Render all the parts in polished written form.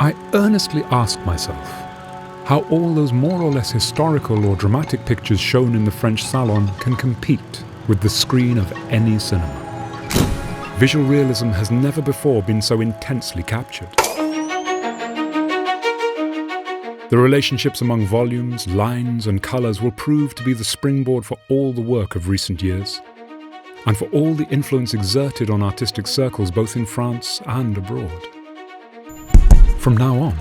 I earnestly ask myself how all those more or less historical or dramatic pictures shown in the French salon can compete with the screen of any cinema. Visual realism has never before been so intensely captured. The relationships among volumes, lines, and colours will prove to be the springboard for all the work of recent years, and for all the influence exerted on artistic circles both in France and abroad. From now on,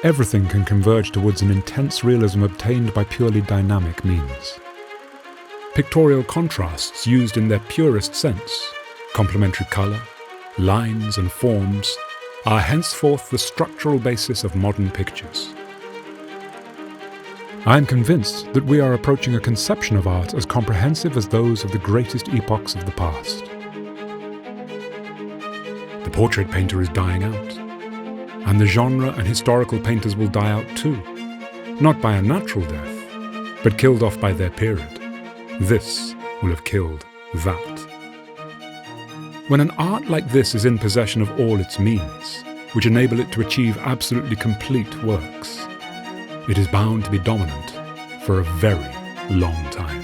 everything can converge towards an intense realism obtained by purely dynamic means. Pictorial contrasts used in their purest sense, complementary colour, lines and forms, are henceforth the structural basis of modern pictures. I am convinced that we are approaching a conception of art as comprehensive as those of the greatest epochs of the past. The portrait painter is dying out, and the genre and historical painters will die out too, not by a natural death, but killed off by their period. This will have killed that. When an art like this is in possession of all its means, which enable it to achieve absolutely complete works, it is bound to be dominant for a very long time.